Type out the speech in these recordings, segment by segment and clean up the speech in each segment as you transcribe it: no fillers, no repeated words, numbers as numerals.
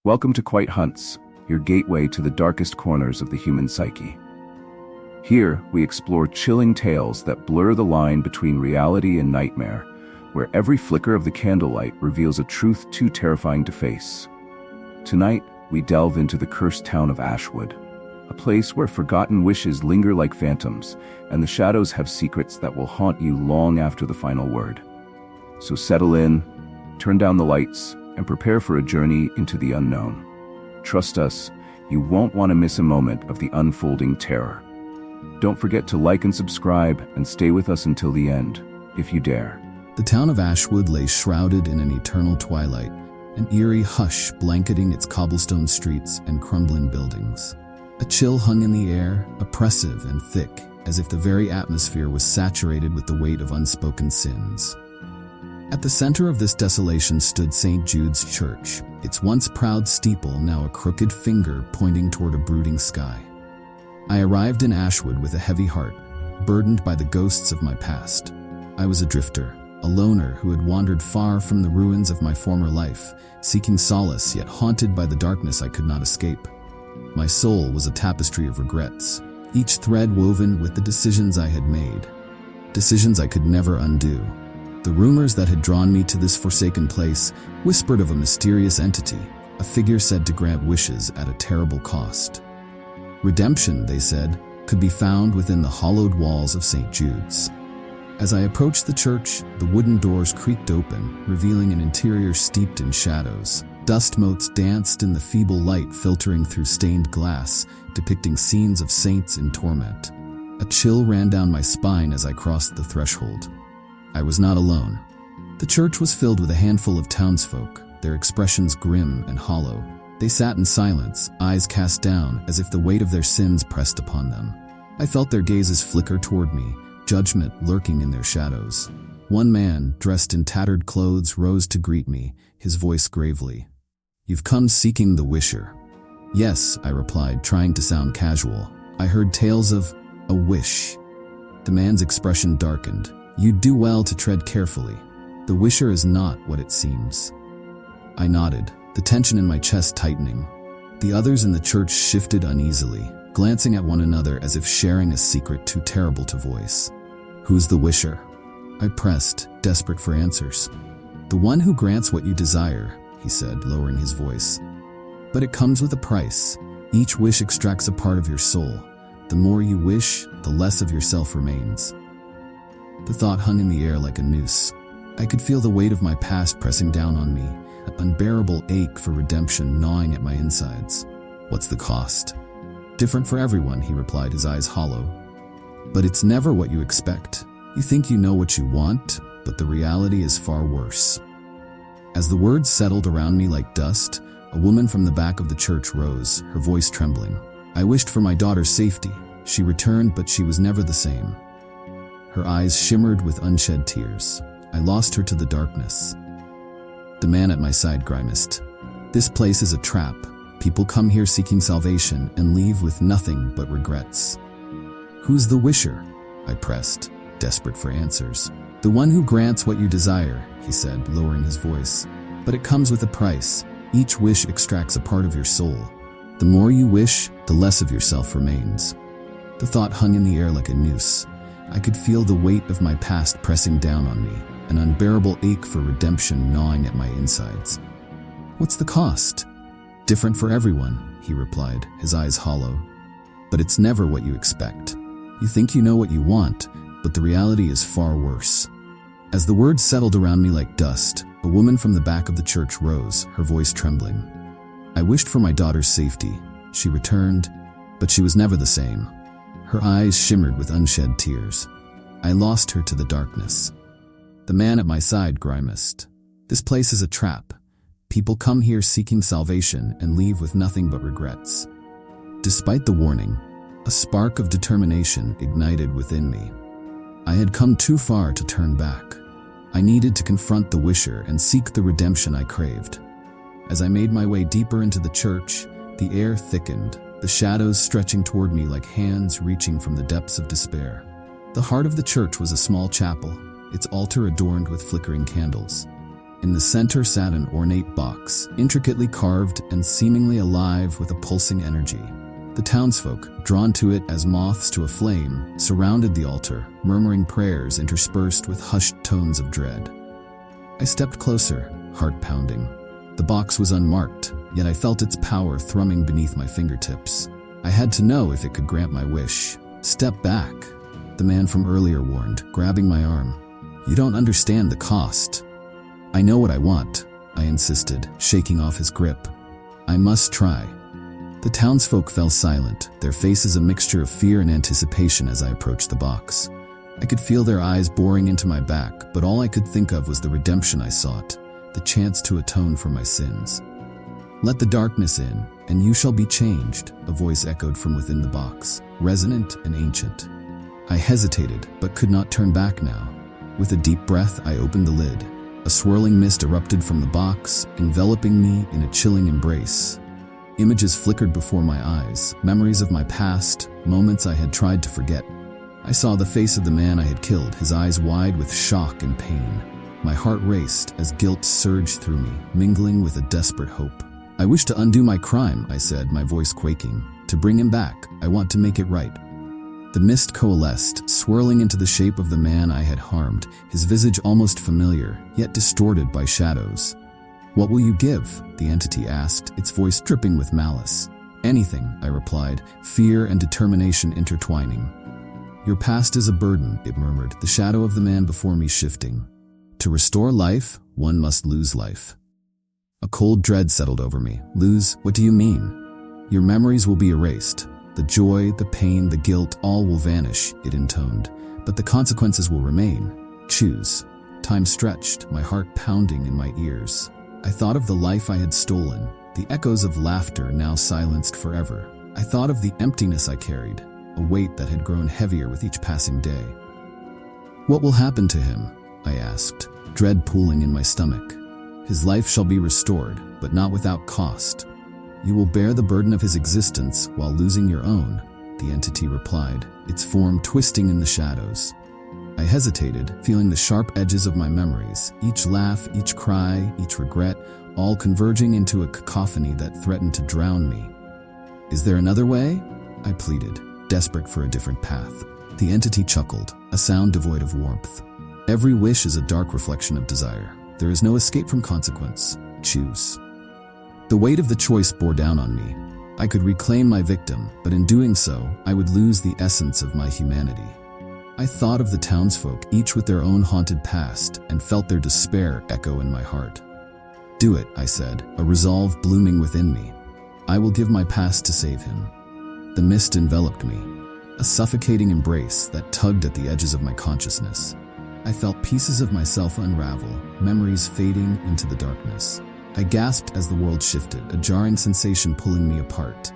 Welcome to Quiet Hunts, your gateway to the darkest corners of the human psyche. Here, we explore chilling tales that blur the line between reality and nightmare, where every flicker of the candlelight reveals a truth too terrifying to face. Tonight, we delve into the cursed town of Ashwood, a place where forgotten wishes linger like phantoms, and the shadows have secrets that will haunt you long after the final word. So settle in, turn down the lights, and prepare for a journey into the unknown. Trust us, you won't want to miss a moment of the unfolding terror. Don't forget to like and subscribe and stay with us until the end, if you dare. The town of Ashwood lay shrouded in an eternal twilight, an eerie hush blanketing its cobblestone streets and crumbling buildings. A chill hung in the air, oppressive and thick, as if the very atmosphere was saturated with the weight of unspoken sins. At the center of this desolation stood St. Jude's Church, its once proud steeple now a crooked finger pointing toward a brooding sky. I arrived in Ashwood with a heavy heart, burdened by the ghosts of my past. I was a drifter, a loner who had wandered far from the ruins of my former life, seeking solace yet haunted by the darkness I could not escape. My soul was a tapestry of regrets, each thread woven with the decisions I had made, decisions I could never undo. The rumors that had drawn me to this forsaken place whispered of a mysterious entity, a figure said to grant wishes at a terrible cost. Redemption, they said, could be found within the hollowed walls of St. Jude's. As I approached the church, the wooden doors creaked open, revealing an interior steeped in shadows. Dust motes danced in the feeble light filtering through stained glass, depicting scenes of saints in torment. A chill ran down my spine as I crossed the threshold. I was not alone. The church was filled with a handful of townsfolk, their expressions grim and hollow. They sat in silence, eyes cast down as if the weight of their sins pressed upon them. I felt their gazes flicker toward me, judgment lurking in their shadows. One man, dressed in tattered clothes, rose to greet me, his voice gravely. "You've come seeking the wisher." "Yes," I replied, trying to sound casual. "I heard tales of a wish." The man's expression darkened. "You'd do well to tread carefully. The wisher is not what it seems." I nodded, the tension in my chest tightening. The others in the church shifted uneasily, glancing at one another as if sharing a secret too terrible to voice. "Who's the wisher?" I pressed, desperate for answers. "The one who grants what you desire," he said, lowering his voice. "But it comes with a price. Each wish extracts a part of your soul. The more you wish, the less of yourself remains." The thought hung in the air like a noose. I could feel the weight of my past pressing down on me, an unbearable ache for redemption gnawing at my insides. "What's the cost?" "Different for everyone," he replied, his eyes hollow. "But it's never what you expect. You think you know what you want, but the reality is far worse." As the words settled around me like dust, a woman from the back of the church rose, her voice trembling. "I wished for my daughter's safety. She returned, but she was never the same." Her eyes shimmered with unshed tears. "I lost her to the darkness." The man at my side grimaced. "This place is a trap. People come here seeking salvation and leave with nothing but regrets." "Who's the wisher?" I pressed, desperate for answers. "The one who grants what you desire," he said, lowering his voice. "But it comes with a price. Each wish extracts a part of your soul. The more you wish, the less of yourself remains." The thought hung in the air like a noose. I could feel the weight of my past pressing down on me, an unbearable ache for redemption gnawing at my insides. "What's the cost?" "Different for everyone," he replied, his eyes hollow. "But it's never what you expect. You think you know what you want, but the reality is far worse." As the words settled around me like dust, a woman from the back of the church rose, her voice trembling. "I wished for my daughter's safety. She returned, but she was never the same." Her eyes shimmered with unshed tears. "I lost her to the darkness." The man at my side grimaced. "This place is a trap. People come here seeking salvation and leave with nothing but regrets." Despite the warning, a spark of determination ignited within me. I had come too far to turn back. I needed to confront the wisher and seek the redemption I craved. As I made my way deeper into the church, the air thickened, the shadows stretching toward me like hands reaching from the depths of despair. The heart of the church was a small chapel, its altar adorned with flickering candles. In the center sat an ornate box, intricately carved and seemingly alive with a pulsing energy. The townsfolk, drawn to it as moths to a flame, surrounded the altar, murmuring prayers interspersed with hushed tones of dread. I stepped closer, heart pounding. The box was unmarked, yet I felt its power thrumming beneath my fingertips. I had to know if it could grant my wish. "Step back," the man from earlier warned, grabbing my arm. "You don't understand the cost." "I know what I want," I insisted, shaking off his grip. "I must try." The townsfolk fell silent, their faces a mixture of fear and anticipation as I approached the box. I could feel their eyes boring into my back, but all I could think of was the redemption I sought, the chance to atone for my sins. "Let the darkness in, and you shall be changed," a voice echoed from within the box, resonant and ancient. I hesitated, but could not turn back now. With a deep breath, I opened the lid. A swirling mist erupted from the box, enveloping me in a chilling embrace. Images flickered before my eyes, memories of my past, moments I had tried to forget. I saw the face of the man I had killed, his eyes wide with shock and pain. My heart raced as guilt surged through me, mingling with a desperate hope. "I wish to undo my crime," I said, my voice quaking. "To bring him back, I want to make it right." The mist coalesced, swirling into the shape of the man I had harmed, his visage almost familiar, yet distorted by shadows. "What will you give?" the entity asked, its voice dripping with malice. "Anything," I replied, fear and determination intertwining. "Your past is a burden," it murmured, the shadow of the man before me shifting. "To restore life, one must lose life." A cold dread settled over me. "Lose? What do you mean?" "Your memories will be erased. The joy, the pain, the guilt, all will vanish," it intoned. "But the consequences will remain. Choose." Time stretched, my heart pounding in my ears. I thought of the life I had stolen, the echoes of laughter now silenced forever. I thought of the emptiness I carried, a weight that had grown heavier with each passing day. "What will happen to him?" I asked, dread pooling in my stomach. "His life shall be restored, but not without cost. You will bear the burden of his existence while losing your own," the entity replied, its form twisting in the shadows. I hesitated, feeling the sharp edges of my memories, each laugh, each cry, each regret, all converging into a cacophony that threatened to drown me. "Is there another way?" I pleaded, desperate for a different path. The entity chuckled, a sound devoid of warmth. "Every wish is a dark reflection of desire. There is no escape from consequence. Choose." The weight of the choice bore down on me. I could reclaim my victim, but in doing so, I would lose the essence of my humanity. I thought of the townsfolk, each with their own haunted past, and felt their despair echo in my heart. "Do it," I said, a resolve blooming within me. "I will give my past to save him." The mist enveloped me, a suffocating embrace that tugged at the edges of my consciousness. I felt pieces of myself unravel, memories fading into the darkness. I gasped as the world shifted, a jarring sensation pulling me apart.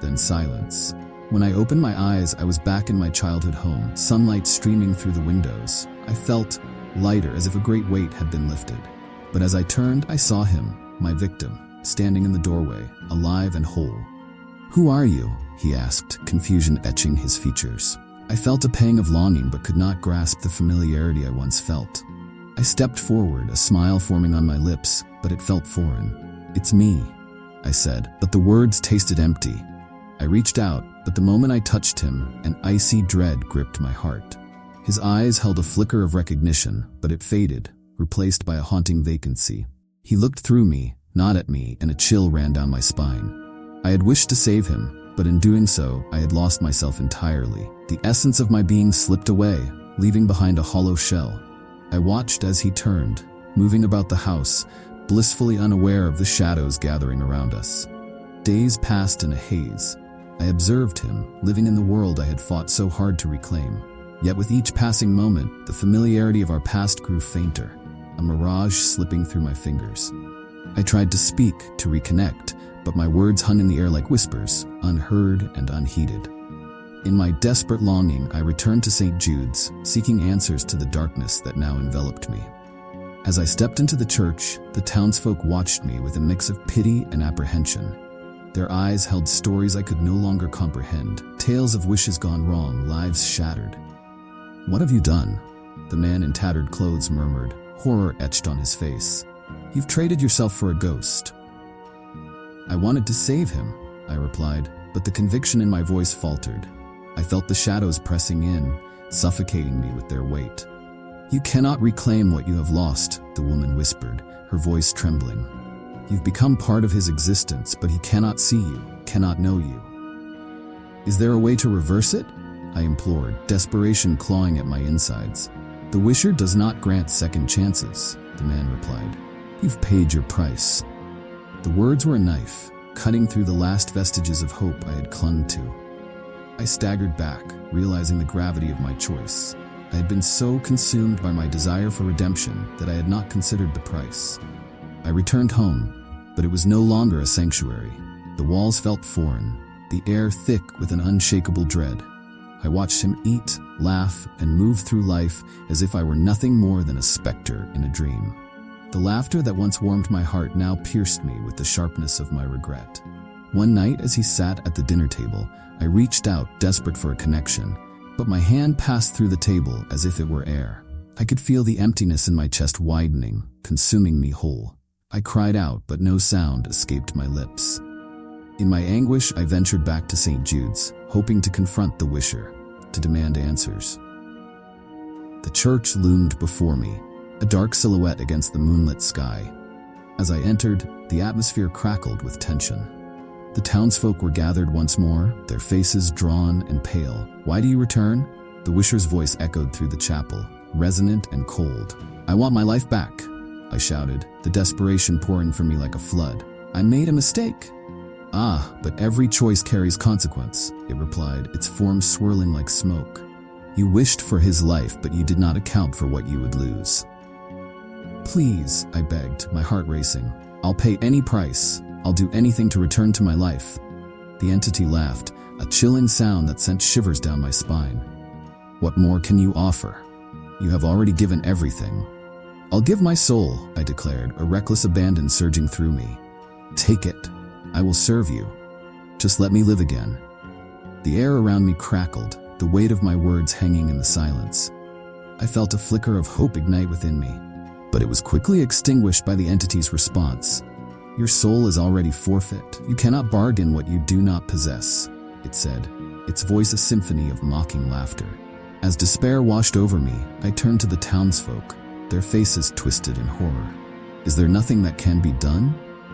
Then silence. When I opened my eyes, I was back in my childhood home, sunlight streaming through the windows. I felt lighter, as if a great weight had been lifted. But as I turned, I saw him, my victim, standing in the doorway, alive and whole. "Who are you?" he asked, confusion etching his features. I felt a pang of longing but could not grasp the familiarity I once felt. I stepped forward, a smile forming on my lips, but it felt foreign. "It's me," I said, but the words tasted empty. I reached out, but the moment I touched him, an icy dread gripped my heart. His eyes held a flicker of recognition, but it faded, replaced by a haunting vacancy. He looked through me, not at me, and a chill ran down my spine. I had wished to save him, but in doing so, I had lost myself entirely. The essence of my being slipped away, leaving behind a hollow shell. I watched as he turned, moving about the house, blissfully unaware of the shadows gathering around us. Days passed in a haze. I observed him, living in the world I had fought so hard to reclaim. Yet with each passing moment, the familiarity of our past grew fainter, a mirage slipping through my fingers. I tried to speak, to reconnect, but my words hung in the air like whispers, unheard and unheeded. In my desperate longing, I returned to St. Jude's, seeking answers to the darkness that now enveloped me. As I stepped into the church, the townsfolk watched me with a mix of pity and apprehension. Their eyes held stories I could no longer comprehend, tales of wishes gone wrong, lives shattered. "What have you done?" the man in tattered clothes murmured, horror etched on his face. You've traded yourself for a ghost." "I wanted to save him," I replied, but the conviction in my voice faltered. I felt the shadows pressing in, suffocating me with their weight. "You cannot reclaim what you have lost," the woman whispered, her voice trembling. "You've become part of his existence, but he cannot see you, cannot know you." "Is there a way to reverse it?" I implored, desperation clawing at my insides. "The Wisher does not grant second chances," the man replied. "You've paid your price." The words were a knife, cutting through the last vestiges of hope I had clung to. I staggered back, realizing the gravity of my choice. I had been so consumed by my desire for redemption that I had not considered the price. I returned home, but it was no longer a sanctuary. The walls felt foreign, the air thick with an unshakable dread. I watched him eat, laugh, and move through life as if I were nothing more than a specter in a dream. The laughter that once warmed my heart now pierced me with the sharpness of my regret. One night, as he sat at the dinner table, I reached out, desperate for a connection, but my hand passed through the table as if it were air. I could feel the emptiness in my chest widening, consuming me whole. I cried out, but no sound escaped my lips. In my anguish, I ventured back to St. Jude's, hoping to confront the Wisher, to demand answers. The church loomed before me, a dark silhouette against the moonlit sky. As I entered, the atmosphere crackled with tension. The townsfolk were gathered once more, their faces drawn and pale. "Why do you return?" The Wisher's voice echoed through the chapel, resonant and cold. "I want my life back," I shouted, the desperation pouring from me like a flood. "I made a mistake." "Ah, but every choice carries consequence," it replied, its form swirling like smoke. "You wished for his life, but you did not account for what you would lose." "Please," I begged, my heart racing. "I'll pay any price. I'll do anything to return to my life." The entity laughed, a chilling sound that sent shivers down my spine. "What more can you offer? You have already given everything." "I'll give my soul," I declared, a reckless abandon surging through me. "Take it. I will serve you. Just let me live again." The air around me crackled, the weight of my words hanging in the silence. I felt a flicker of hope ignite within me, but it was quickly extinguished by the entity's response. "Your soul is already forfeit. You cannot bargain what you do not possess," it said, its voice a symphony of mocking laughter. As despair washed over me, I turned to the townsfolk, their faces twisted in horror. "Is there nothing that can be done?"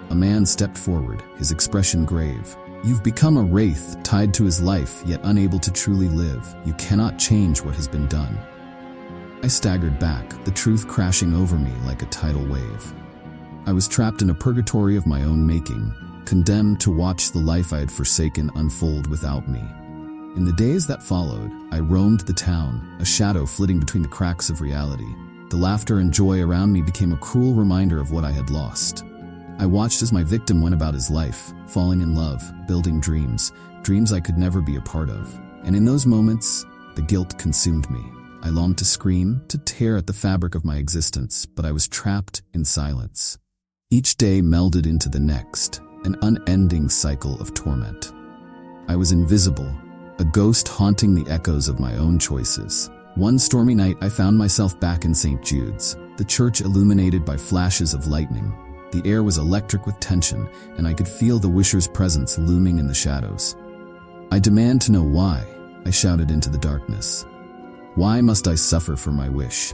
A man stepped forward, his expression grave. "You've become a wraith, tied to his life, yet unable to truly live. You cannot change what has been done." I staggered back, the truth crashing over me like a tidal wave. I was trapped in a purgatory of my own making, condemned to watch the life I had forsaken unfold without me. In the days that followed, I roamed the town, a shadow flitting between the cracks of reality. The laughter and joy around me became a cruel reminder of what I had lost. I watched as my victim went about his life, falling in love, building dreams I could never be a part of. And in those moments, the guilt consumed me. I longed to scream, to tear at the fabric of my existence, but I was trapped in silence. Each day melded into the next, an unending cycle of torment. I was invisible, a ghost haunting the echoes of my own choices. One stormy night, I found myself back in St. Jude's, the church illuminated by flashes of lightning. The air was electric with tension, and I could feel the Wisher's presence looming in the shadows. "I demand to know why," I shouted into the darkness. "Why must I suffer for my wish?"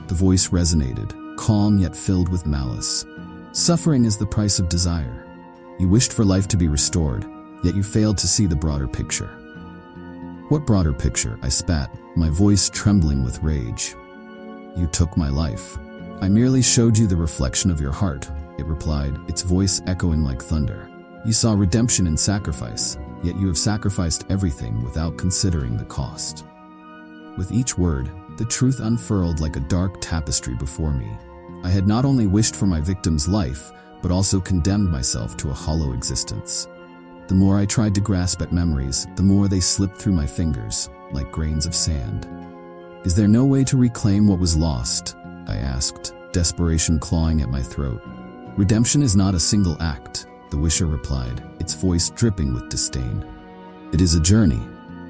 The voice resonated, calm yet filled with malice. "Suffering is the price of desire. You wished for life to be restored, yet you failed to see the broader picture." "What broader picture?" I spat, my voice trembling with rage. "You took my life. I merely showed you the reflection of your heart," it replied, its voice echoing like thunder. "You saw redemption in sacrifice, yet you have sacrificed everything without considering the cost." With each word, the truth unfurled like a dark tapestry before me. I had not only wished for my victim's life, but also condemned myself to a hollow existence. The more I tried to grasp at memories, the more they slipped through my fingers, like grains of sand. "Is there no way to reclaim what was lost?" I asked, desperation clawing at my throat. "Redemption is not a single act," the Wisher replied, its voice dripping with disdain. "It is a journey,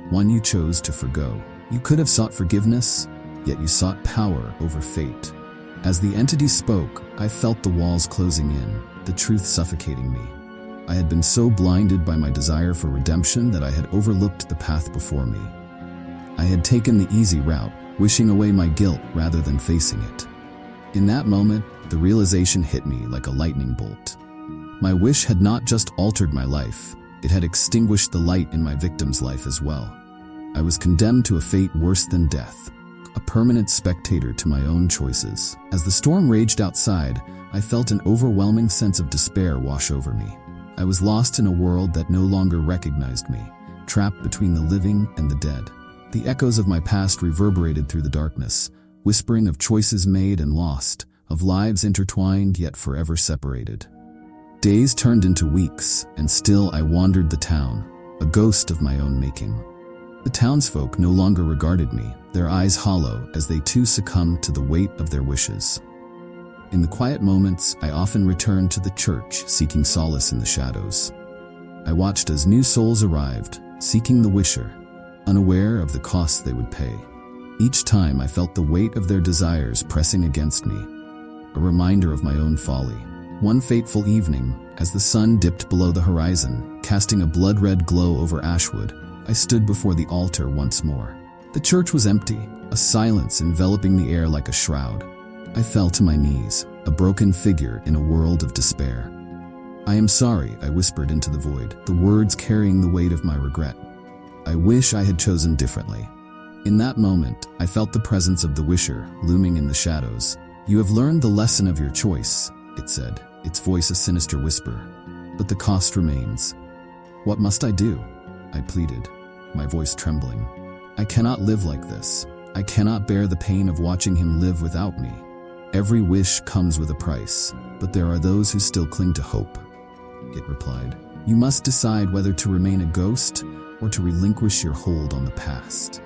one you chose to forgo. You could have sought forgiveness, yet you sought power over fate. As the entity spoke, I felt the walls closing in, the truth suffocating me. I had been so blinded by my desire for redemption that I had overlooked the path before me. I had taken the easy route, wishing away my guilt rather than facing it. In that moment, the realization hit me like a lightning bolt. My wish had not just altered my life, it had extinguished the light in my victim's life as well. I was condemned to a fate worse than death, a permanent spectator to my own choices. As the storm raged outside, I felt an overwhelming sense of despair wash over me. I was lost in a world that no longer recognized me, trapped between the living and the dead. The echoes of my past reverberated through the darkness, whispering of choices made and lost, of lives intertwined yet forever separated. Days turned into weeks, and still I wandered the town, a ghost of my own making. The townsfolk no longer regarded me, their eyes hollow as they too succumbed to the weight of their wishes. In the quiet moments, I often returned to the church, seeking solace in the shadows. I watched as new souls arrived, seeking the wisher, unaware of the costs they would pay. Each time I felt the weight of their desires pressing against me, a reminder of my own folly. One fateful evening, as the sun dipped below the horizon, casting a blood-red glow over Ashwood, I stood before the altar once more. The church was empty, a silence enveloping the air like a shroud. I fell to my knees, a broken figure in a world of despair. "I am sorry," I whispered into the void, the words carrying the weight of my regret. "I wish I had chosen differently." In that moment, I felt the presence of the wisher looming in the shadows. "You have learned the lesson of your choice," it said, its voice a sinister whisper. "But the cost remains." "What must I do?" I pleaded, my voice trembling. "I cannot live like this. I cannot bear the pain of watching him live without me. Every wish comes with a price, but there are those who still cling to hope," it replied. "You must decide whether to remain a ghost or to relinquish your hold on the past."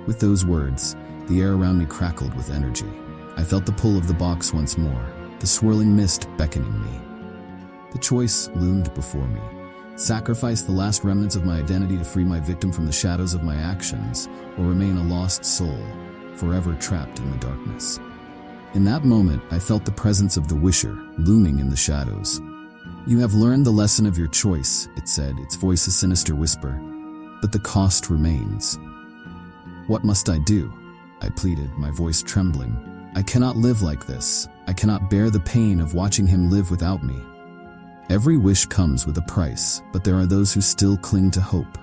With those words, the air around me crackled with energy. I felt the pull of the box once more, the swirling mist beckoning me. The choice loomed before me. Sacrifice the last remnants of my identity to free my victim from the shadows of my actions, or remain a lost soul, forever trapped in the darkness. In that moment, I felt the presence of the wisher looming in the shadows. "You have learned the lesson of your choice," it said, its voice a sinister whisper. "But the cost remains." "What must I do?" I pleaded, my voice trembling. "I cannot live like this. I cannot bear the pain of watching him live without me." "Every wish comes with a price, but there are those who still cling to hope,"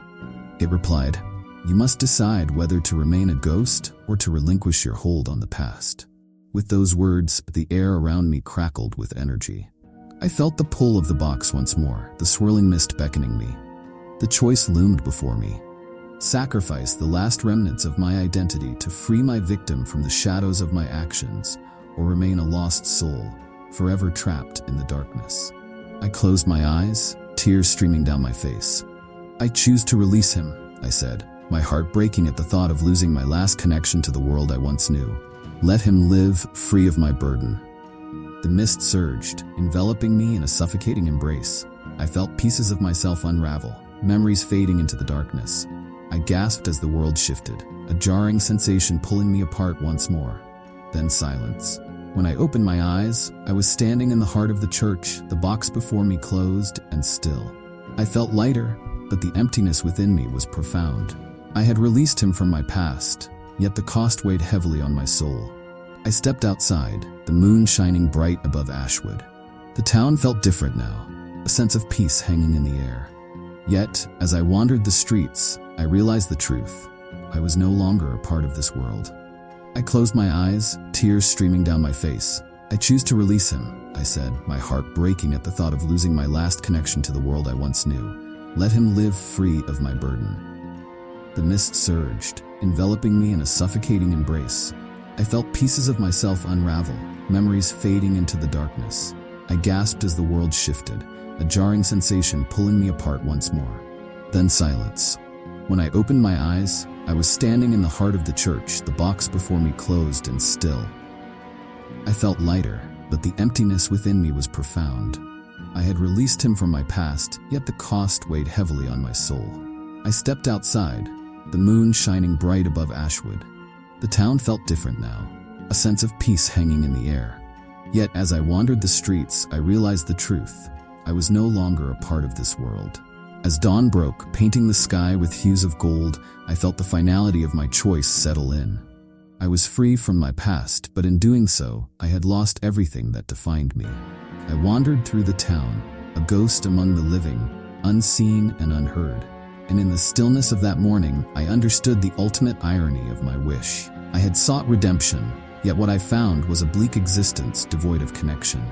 it replied. "You must decide whether to remain a ghost or to relinquish your hold on the past." With those words, the air around me crackled with energy. I felt the pull of the box once more, the swirling mist beckoning me. The choice loomed before me. Sacrifice the last remnants of my identity to free my victim from the shadows of my actions, or remain a lost soul, forever trapped in the darkness. I closed my eyes, tears streaming down my face. "I choose to release him," I said, my heart breaking at the thought of losing my last connection to the world I once knew. "Let him live, free of my burden." The mist surged, enveloping me in a suffocating embrace. I felt pieces of myself unravel, memories fading into the darkness. I gasped as the world shifted, a jarring sensation pulling me apart once more. Then silence. When I opened my eyes, I was standing in the heart of the church, the box before me closed and still. I felt lighter, but the emptiness within me was profound. I had released him from my past, yet the cost weighed heavily on my soul. I stepped outside, the moon shining bright above Ashwood. The town felt different now, a sense of peace hanging in the air. Yet, as I wandered the streets, I realized the truth. I was no longer a part of this world. I closed my eyes, tears streaming down my face. "I choose to release him," I said, my heart breaking at the thought of losing my last connection to the world I once knew. "Let him live free of my burden." The mist surged, enveloping me in a suffocating embrace. I felt pieces of myself unravel, memories fading into the darkness. I gasped as the world shifted, a jarring sensation pulling me apart once more. Then silence. When I opened my eyes, I was standing in the heart of the church, the box before me closed and still. I felt lighter, but the emptiness within me was profound. I had released him from my past, yet the cost weighed heavily on my soul. I stepped outside, the moon shining bright above Ashwood. The town felt different now, a sense of peace hanging in the air. Yet as I wandered the streets, I realized the truth. I was no longer a part of this world. As dawn broke, painting the sky with hues of gold, I felt the finality of my choice settle in. I was free from my past, but in doing so, I had lost everything that defined me. I wandered through the town, a ghost among the living, unseen and unheard. And in the stillness of that morning, I understood the ultimate irony of my wish. I had sought redemption, yet what I found was a bleak existence devoid of connection.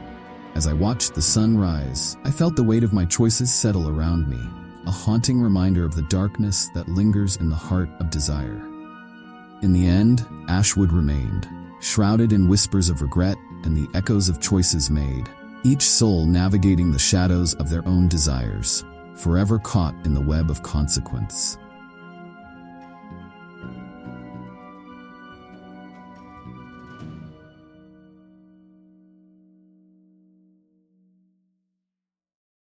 As I watched the sun rise, I felt the weight of my choices settle around me, a haunting reminder of the darkness that lingers in the heart of desire. In the end, Ashwood remained, shrouded in whispers of regret and the echoes of choices made, each soul navigating the shadows of their own desires, forever caught in the web of consequence.